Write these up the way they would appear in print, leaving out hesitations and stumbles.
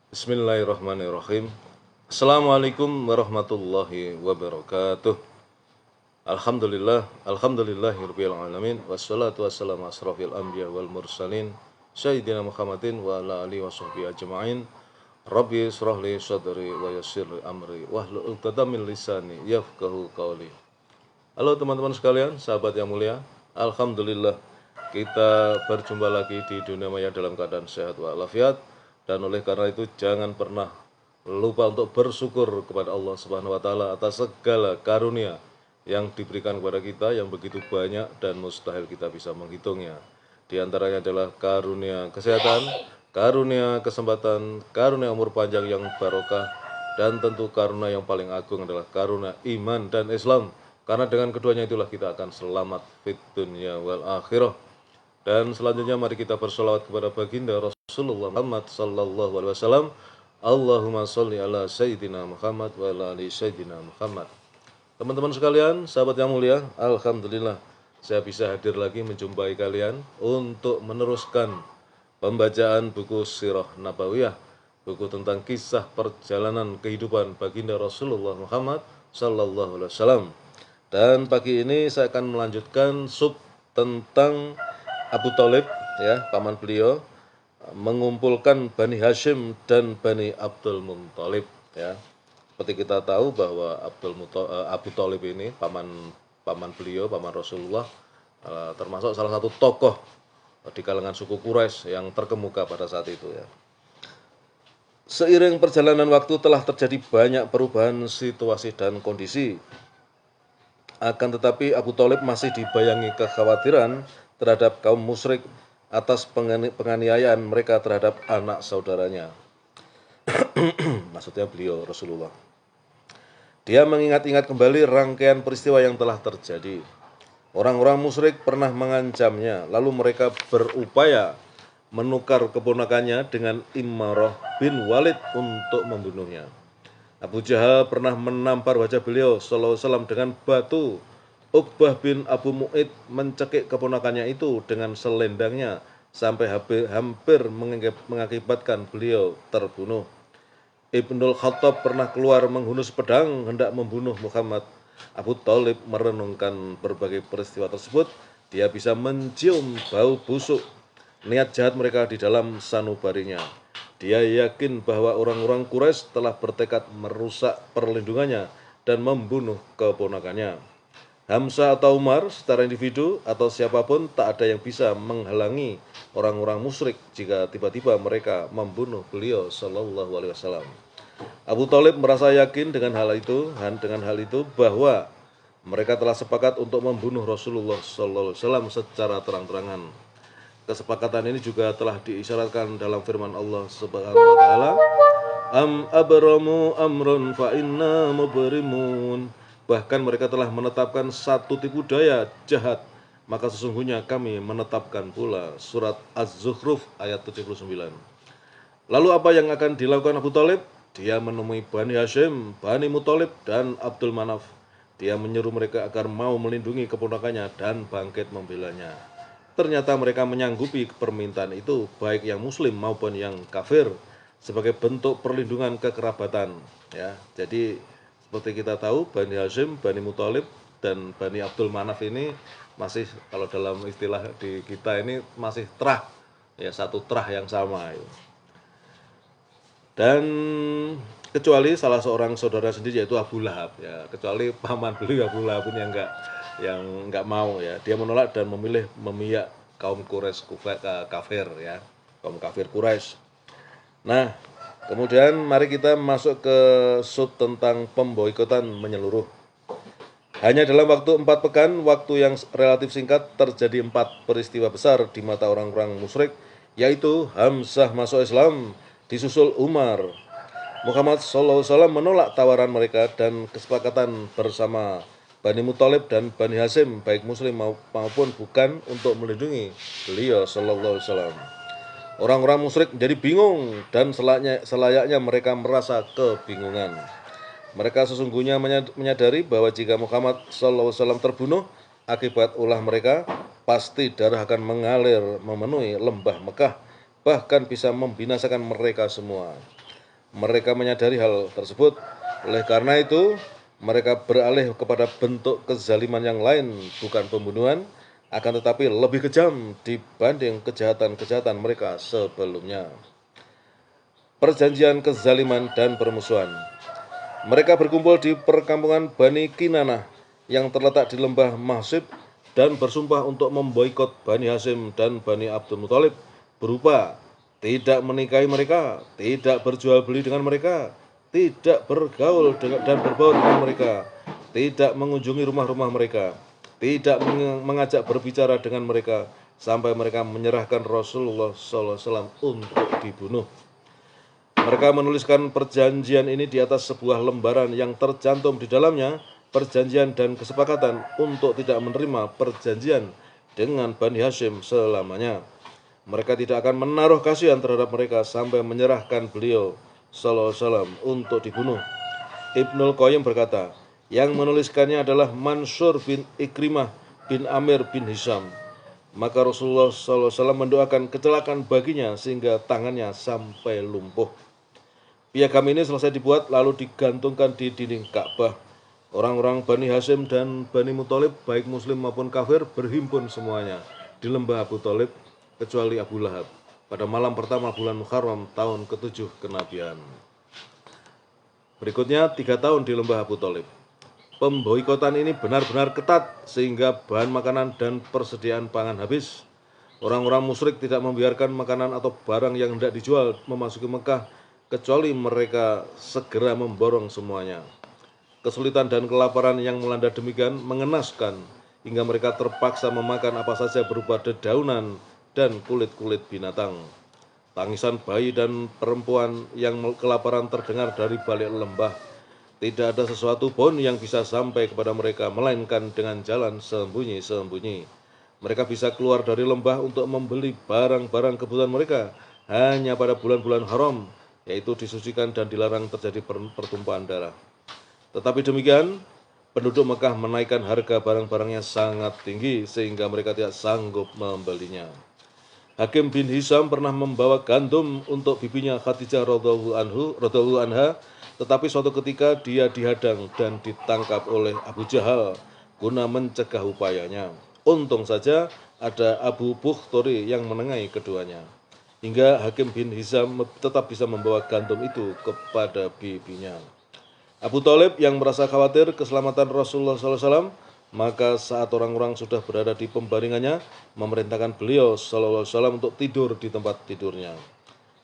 Bismillahirrahmanirrahim. Assalamualaikum warahmatullahi wabarakatuh. Alhamdulillahirabbil alamin wassalatu wassalamu asrofil anbiya wal mursalin sayyidina Muhammadin wa ala alihi washabbihi ajmain. Rabbi israh li sadri wa yassir li amri wahlul 'uqdatam min lisani yafqahu qawli. Halo teman-teman sekalian, sahabat yang mulia. Alhamdulillah kita berjumpa lagi di dunia maya dalam keadaan sehat walafiat. Dan oleh karena itu jangan pernah lupa untuk bersyukur kepada Allah Subhanahu wa taala atas segala karunia yang diberikan kepada kita yang begitu banyak dan mustahil kita bisa menghitungnya. Di antaranya adalah karunia kesehatan, karunia kesempatan, karunia umur panjang yang barokah, dan tentu karunia yang paling agung adalah karunia iman dan Islam. Karena dengan keduanya itulah kita akan selamat fit dunya wal akhirah. Dan selanjutnya mari kita bersolawat kepada baginda Rasulullah Muhammad sallallahu alaihi wasallam. Allahumma sholli ala sayyidina Muhammad wa ala ali sayyidina Muhammad. Teman-teman sekalian, sahabat yang mulia, alhamdulillah saya bisa hadir lagi menjumpai kalian untuk meneruskan pembacaan buku Sirah Nabawiyah, buku tentang kisah perjalanan kehidupan baginda Rasulullah Muhammad sallallahu alaihi wasallam. Dan pagi ini saya akan melanjutkan sub tentang Abu Thalib, ya, paman beliau, mengumpulkan Bani Hashim dan Bani Abdul Muthalib, ya. Seperti kita tahu bahwa Abu Thalib ini paman beliau, paman Rasulullah, termasuk salah satu tokoh di kalangan suku Quraisy yang terkemuka pada saat itu, ya. Seiring perjalanan waktu telah terjadi banyak perubahan situasi dan kondisi. Akan tetapi Abu Thalib masih dibayangi kekhawatiran terhadap kaum musyrik atas penganiayaan mereka terhadap anak saudaranya. Maksudnya beliau Rasulullah. Dia mengingat-ingat kembali rangkaian peristiwa yang telah terjadi. Orang-orang musyrik pernah mengancamnya, lalu mereka berupaya menukar keponakannya dengan Imrah bin Walid untuk membunuhnya. Abu Jahal pernah menampar wajah beliau sallallahu alaihi wasallam dengan batu. Uqbah bin Abu Mu'id mencekik keponakannya itu dengan selendangnya sampai hampir mengakibatkan beliau terbunuh. Ibnul Khattab pernah keluar menghunus pedang hendak membunuh Muhammad. Abu Thalib merenungkan berbagai peristiwa tersebut. Dia bisa mencium bau busuk niat jahat mereka di dalam sanubarinya. Dia yakin bahwa orang-orang Quraisy telah bertekad merusak perlindungannya dan membunuh keponakannya. Hamzah atau Umar secara individu atau siapapun tak ada yang bisa menghalangi orang-orang musyrik jika tiba-tiba mereka membunuh beliau sallallahu alaihi wasallam. Abu Thalib merasa yakin dengan hal itu bahwa mereka telah sepakat untuk membunuh Rasulullah sallallahu alaihi wasallam secara terang-terangan. Kesepakatan ini juga telah diisyaratkan dalam firman Allah Subhanahu wa taala, Am abramu amrun fa inna mubrimun. Bahkan mereka telah menetapkan satu tipu daya jahat, maka sesungguhnya kami menetapkan pula. Surat Az-Zukhruf ayat 79. Lalu apa yang akan dilakukan Abu Thalib? Dia menemui Bani Hashim, Bani Muthalib, dan Abdul Manaf. Dia menyuruh mereka agar mau melindungi keponakannya dan bangkit membelanya. Ternyata mereka menyanggupi permintaan itu, baik yang muslim maupun yang kafir, sebagai bentuk perlindungan kekerabatan, ya. Jadi seperti kita tahu, Bani Hashim, Bani Muthalib, dan Bani Abdul Manaf ini masih, kalau dalam istilah di kita ini, masih terah, ya, satu terah yang sama. Ya. Dan kecuali salah seorang saudara sendiri, yaitu Abu Lahab, ya, kecuali paman beliau Abu Lahab ini yang enggak mau, ya. Dia menolak dan memilih memihak kaum Quraisy kafir, ya, kaum kafir Quraisy. Nah, kemudian mari kita masuk ke sub tentang pemboikotan menyeluruh. Hanya dalam waktu 4 pekan, waktu yang relatif singkat, terjadi 4 peristiwa besar di mata orang-orang musyrik, yaitu Hamzah masuk Islam, disusul Umar. Muhammad SAW menolak tawaran mereka dan kesepakatan bersama Bani Muthalib dan Bani Hashim, baik muslim maupun bukan, untuk melindungi beliau sallallahu alaihi wasallam. Orang-orang musyrik menjadi bingung dan selayaknya mereka merasa kebingungan. Mereka sesungguhnya menyadari bahwa jika Muhammad SAW terbunuh akibat ulah mereka, pasti darah akan mengalir memenuhi lembah Mekah, bahkan bisa membinasakan mereka semua. Mereka menyadari hal tersebut. Oleh karena itu, mereka beralih kepada bentuk kezaliman yang lain, bukan pembunuhan, akan tetapi lebih kejam dibanding kejahatan-kejahatan mereka sebelumnya. Perjanjian kezaliman dan permusuhan. Mereka berkumpul di perkampungan Bani Kinanah yang terletak di lembah Mahsib dan bersumpah untuk memboikot Bani Hasyim dan Bani Abdul Muthalib berupa tidak menikahi mereka, tidak berjual beli dengan mereka, tidak bergaul dan berbaur dengan mereka, tidak mengunjungi rumah-rumah mereka, tidak mengajak berbicara dengan mereka, sampai mereka menyerahkan Rasulullah SAW untuk dibunuh. Mereka menuliskan perjanjian ini di atas sebuah lembaran yang tercantum di dalamnya perjanjian dan kesepakatan untuk tidak menerima perjanjian dengan Bani Hasyim selamanya. Mereka tidak akan menaruh kasihan terhadap mereka sampai menyerahkan beliau sallallahu alaihi wasallam untuk dibunuh. Ibnul Qayyim berkata, yang menuliskannya adalah Mansur bin Ikrimah bin Amir bin Hisham. Maka Rasulullah sallallahu alaihi wasallam mendoakan kecelakaan baginya sehingga tangannya sampai lumpuh. Piagam ini selesai dibuat lalu digantungkan di dinding Ka'bah. Orang-orang Bani Hasyim dan Bani Muthalib baik muslim maupun kafir berhimpun semuanya di lembah Abu Thalib kecuali Abu Lahab pada malam pertama bulan Muharram tahun ke-7 kenabian. Berikutnya 3 tahun di lembah Abu Thalib. Pemboikotan ini benar-benar ketat sehingga bahan makanan dan persediaan pangan habis. Orang-orang musyrik tidak membiarkan makanan atau barang yang hendak dijual memasuki Mekah kecuali mereka segera memborong semuanya. Kesulitan dan kelaparan yang melanda demikian mengenaskan hingga mereka terpaksa memakan apa saja berupa dedaunan dan kulit-kulit binatang. Tangisan bayi dan perempuan yang kelaparan terdengar dari balik lembah. Tidak ada sesuatu pun yang bisa sampai kepada mereka melainkan dengan jalan sembunyi-sembunyi. Mereka bisa keluar dari lembah untuk membeli barang-barang kebutuhan mereka hanya pada bulan-bulan haram, yaitu disucikan dan dilarang terjadi pertumpahan darah. Tetapi demikian, penduduk Mekah menaikkan harga barang-barangnya sangat tinggi sehingga mereka tidak sanggup membelinya. Hakim bin Hisham pernah membawa gandum untuk bibinya Khadijah radhiyallahu anha, tetapi suatu ketika dia dihadang dan ditangkap oleh Abu Jahal guna mencegah upayanya. Untung saja ada Abu Bukhturi yang menengahi keduanya, hingga Hakim bin Hisham tetap bisa membawa gandum itu kepada bibinya. Abu Thalib yang merasa khawatir keselamatan Rasulullah SAW, maka saat orang-orang sudah berada di pembaringannya, memerintahkan beliau SAW untuk tidur di tempat tidurnya.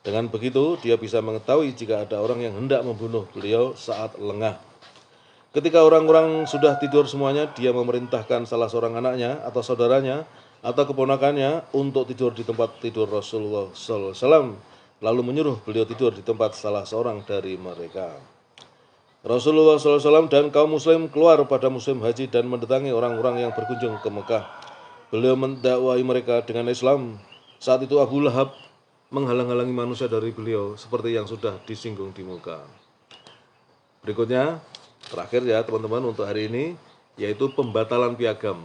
Dengan begitu, dia bisa mengetahui jika ada orang yang hendak membunuh beliau saat lengah. Ketika orang-orang sudah tidur semuanya, dia memerintahkan salah seorang anaknya atau saudaranya atau keponakannya untuk tidur di tempat tidur Rasulullah SAW, lalu menyuruh beliau tidur di tempat salah seorang dari mereka. Rasulullah SAW dan kaum muslim keluar pada musim haji dan mendatangi orang-orang yang berkunjung ke Mekah. Beliau mendakwai mereka dengan Islam. Saat itu Abu Lahab menghalang-halangi manusia dari beliau seperti yang sudah disinggung di muka. Berikutnya, terakhir ya teman-teman untuk hari ini, yaitu pembatalan piagam.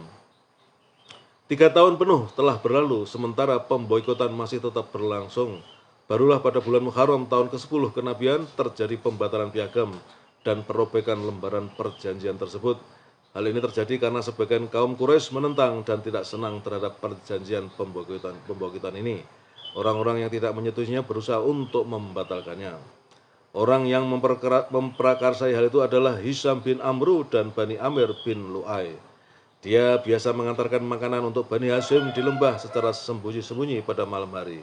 3 tahun penuh telah berlalu sementara pemboikotan masih tetap berlangsung. Barulah pada bulan Muharram tahun ke-10 kenabian terjadi pembatalan piagam dan perobekan lembaran perjanjian tersebut. Hal ini terjadi karena sebagian kaum Quraisy menentang dan tidak senang terhadap perjanjian pemboikotan ini. Orang-orang yang tidak menyetujuinya berusaha untuk membatalkannya. Orang yang memprakarsai hal itu adalah Hisham bin Amru dan Bani Amir bin Lu'ay. Dia biasa mengantarkan makanan untuk Bani Hasyim di lembah secara sembunyi-sembunyi pada malam hari.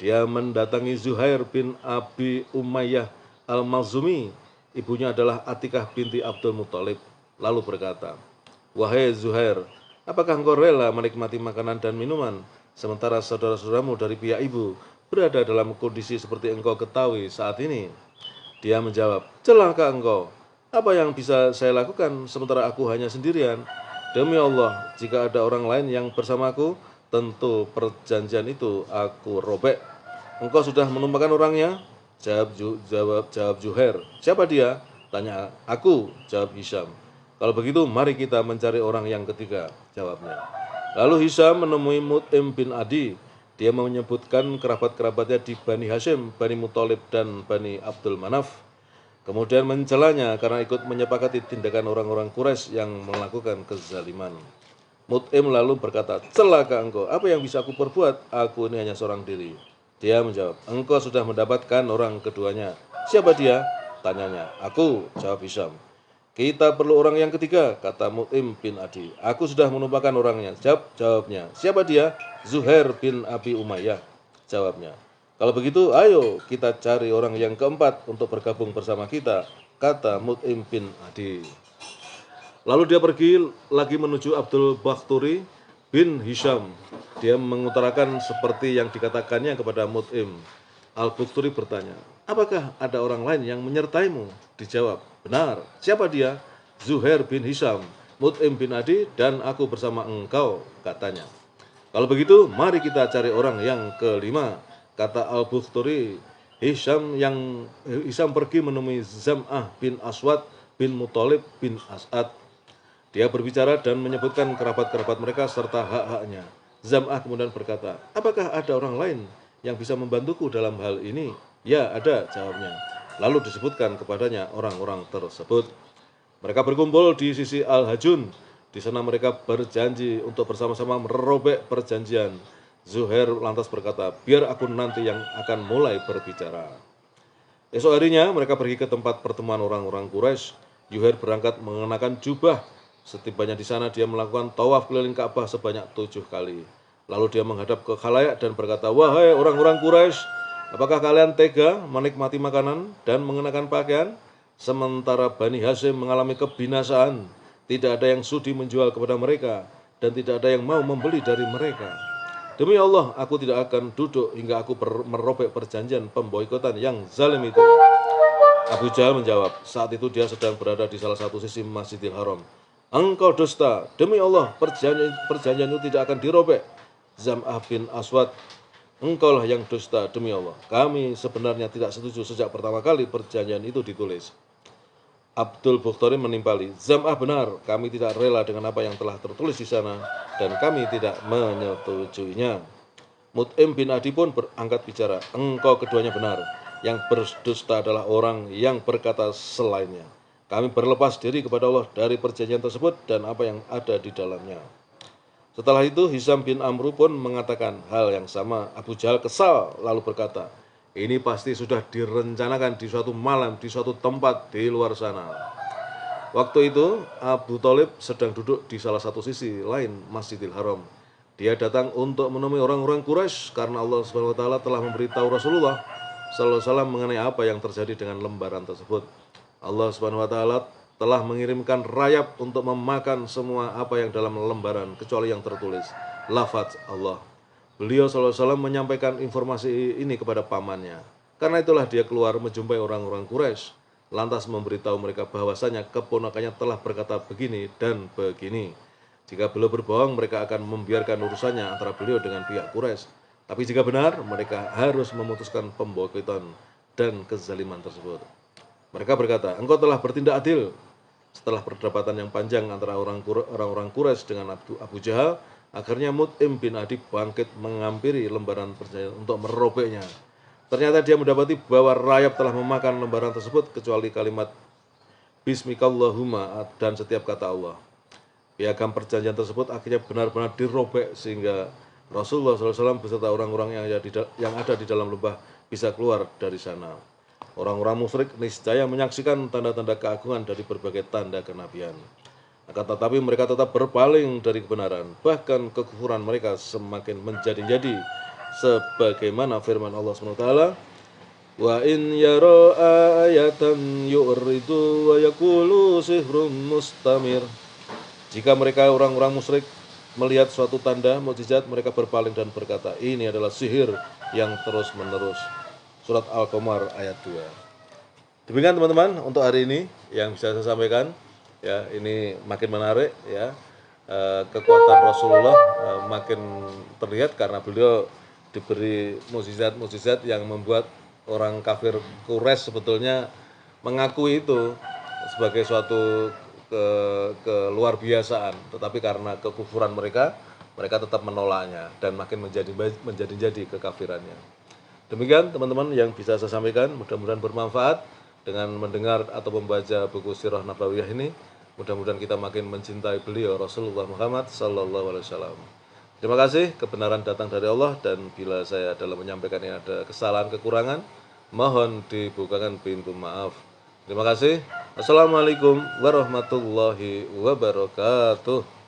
Dia mendatangi Zuhair bin Abi Umayyah al-Makhzumi. Ibunya adalah Atikah binti Abdul Muthalib, lalu berkata, "Wahai Zuhair, apakah engkau rela menikmati makanan dan minuman, sementara saudara-saudaramu dari pihak ibu berada dalam kondisi seperti engkau ketahui saat ini?" Dia menjawab, "Celaka engkau, apa yang bisa saya lakukan sementara aku hanya sendirian? Demi Allah, jika ada orang lain yang bersamaku, tentu perjanjian itu aku robek." "Engkau sudah menumpahkan orangnya?" Jawab Zuhair. "Siapa dia?" Tanya. "Aku," jawab Hisham. "Kalau begitu mari kita mencari orang yang ketiga," jawabnya. Lalu Hisham menemui Mut'im bin Adi. Dia menyebutkan kerabat-kerabatnya di Bani Hashim, Bani Muthalib, dan Bani Abdul Manaf. Kemudian mencelanya karena ikut menyepakati tindakan orang-orang Quraisy yang melakukan kezaliman. Mut'im lalu berkata, celaka engkau, apa yang bisa aku perbuat? Aku ini hanya seorang diri. Dia menjawab, engkau sudah mendapatkan orang keduanya. Siapa dia? Tanyanya. Aku, jawab Hisham. Kita perlu orang yang ketiga, kata Mut'im bin Adi. Aku sudah menumpahkan orangnya. Jawabnya. Siapa dia? Zuhair bin Abi Umayyah, jawabnya. Kalau begitu, ayo kita cari orang yang keempat untuk bergabung bersama kita, kata Mut'im bin Adi. Lalu dia pergi lagi menuju Abdul Bakhturi bin Hisham. Dia mengutarakan seperti yang dikatakannya kepada Mut'im. Al-Bakhturi bertanya, apakah ada orang lain yang menyertaimu? Dijawab, benar. Siapa dia? Zuhair bin Hisham, Mut'im bin Adi, dan aku bersama engkau, katanya. Kalau begitu, mari kita cari orang yang kelima, kata Al-Bakhturi. Hisham pergi menemui Zam'ah bin Aswad bin Muthalib bin As'ad. Dia berbicara dan menyebutkan kerabat-kerabat mereka serta hak-haknya. Zam'ah kemudian berkata, apakah ada orang lain yang bisa membantuku dalam hal ini? Ya, ada, jawabnya. Lalu disebutkan kepadanya orang-orang tersebut. Mereka berkumpul di sisi Al-Hajun. Di sana mereka berjanji untuk bersama-sama merobek perjanjian. Zuhair lantas berkata, biar aku nanti yang akan mulai berbicara. Esok harinya mereka pergi ke tempat pertemuan orang-orang Quraisy. Zuhair berangkat mengenakan jubah. Setibanya di sana dia melakukan tawaf keliling Ka'bah sebanyak 7 kali. Lalu dia menghadap ke khalayak dan berkata, wahai orang-orang Quraisy, apakah kalian tega menikmati makanan dan mengenakan pakaian? Sementara Bani Hashim mengalami kebinasaan, tidak ada yang sudi menjual kepada mereka, dan tidak ada yang mau membeli dari mereka. Demi Allah, aku tidak akan duduk hingga aku merobek perjanjian pemboikotan yang zalim itu. Abu Jahal menjawab, saat itu dia sedang berada di salah satu sisi Masjidil Haram. Engkau dusta, demi Allah, perjanjian itu tidak akan dirobek. Zam'ah bin Aswad, engkaulah yang dusta, demi Allah. Kami sebenarnya tidak setuju sejak pertama kali perjanjian itu ditulis. Abdul Bakhturi menimpali, Zam'ah benar, kami tidak rela dengan apa yang telah tertulis di sana, dan kami tidak menyetujuinya. Mut'im bin Adi pun berangkat bicara, engkau keduanya benar, yang berdusta adalah orang yang berkata selainnya. Kami berlepas diri kepada Allah dari perjanjian tersebut dan apa yang ada di dalamnya. Setelah itu Hisham bin Amru pun mengatakan hal yang sama. Abu Jahal kesal lalu berkata, ini pasti sudah direncanakan di suatu malam, di suatu tempat di luar sana. Waktu itu Abu Thalib sedang duduk di salah satu sisi lain Masjidil Haram. Dia datang untuk menemui orang-orang Quraisy karena Allah SWT telah memberitahu Rasulullah SAW mengenai apa yang terjadi dengan lembaran tersebut. Allah SWT telah mengirimkan rayap untuk memakan semua apa yang dalam lembaran kecuali yang tertulis lafaz Allah. Beliau SAW menyampaikan informasi ini kepada pamannya. Karena itulah dia keluar menjumpai orang-orang Quraisy, lantas memberitahu mereka bahwasanya keponakannya telah berkata begini dan begini. Jika beliau berbohong, mereka akan membiarkan urusannya antara beliau dengan pihak Quraisy. Tapi jika benar, mereka harus memutuskan pemboikotan dan kezaliman tersebut. Mereka berkata, engkau telah bertindak adil. Setelah perdebatan yang panjang antara orang-orang Quraisy dengan Abu Jahal, akhirnya Mut'im bin Adi bangkit menghampiri lembaran perjanjian untuk merobeknya. Ternyata dia mendapati bahwa rayap telah memakan lembaran tersebut kecuali kalimat Bismikallahumma dan setiap kata Allah. Piagam perjanjian tersebut akhirnya benar-benar dirobek sehingga Rasulullah SAW beserta orang-orang yang ada di dalam lembah bisa keluar dari sana. Orang-orang musyrik niscaya menyaksikan tanda-tanda keagungan dari berbagai tanda kenabian. Akan tetapi mereka tetap berpaling dari kebenaran. Bahkan kekufuran mereka semakin menjadi-jadi. Sebagaimana firman Allah SWT, wa in yara ayatan yu'ridu wa yaqulu sihrun mustamir. Jika mereka orang-orang musyrik melihat suatu tanda mukjizat, mereka berpaling dan berkata, ini adalah sihir yang terus-menerus. Surat Al-Qamar ayat 2. Demikian teman-teman untuk hari ini yang bisa saya sampaikan. Ya, ini makin menarik ya. Kekuatan Rasulullah makin terlihat karena beliau diberi mukjizat-mukjizat yang membuat orang kafir Quraisy sebetulnya mengakui itu sebagai suatu keluar biasaan, tetapi karena kekufuran mereka mereka tetap menolaknya dan makin menjadi kekafirannya. Demikian teman-teman yang bisa saya sampaikan, mudah-mudahan bermanfaat dengan mendengar atau membaca buku Sirah Nabawiyah ini. Mudah-mudahan kita makin mencintai beliau Rasulullah Muhammad sallallahu alaihi wasallam. Terima kasih, kebenaran datang dari Allah, dan bila saya dalam menyampaikan ini ada kesalahan kekurangan, mohon dibukakan pintu maaf. Terima kasih. Assalamualaikum warahmatullahi wabarakatuh.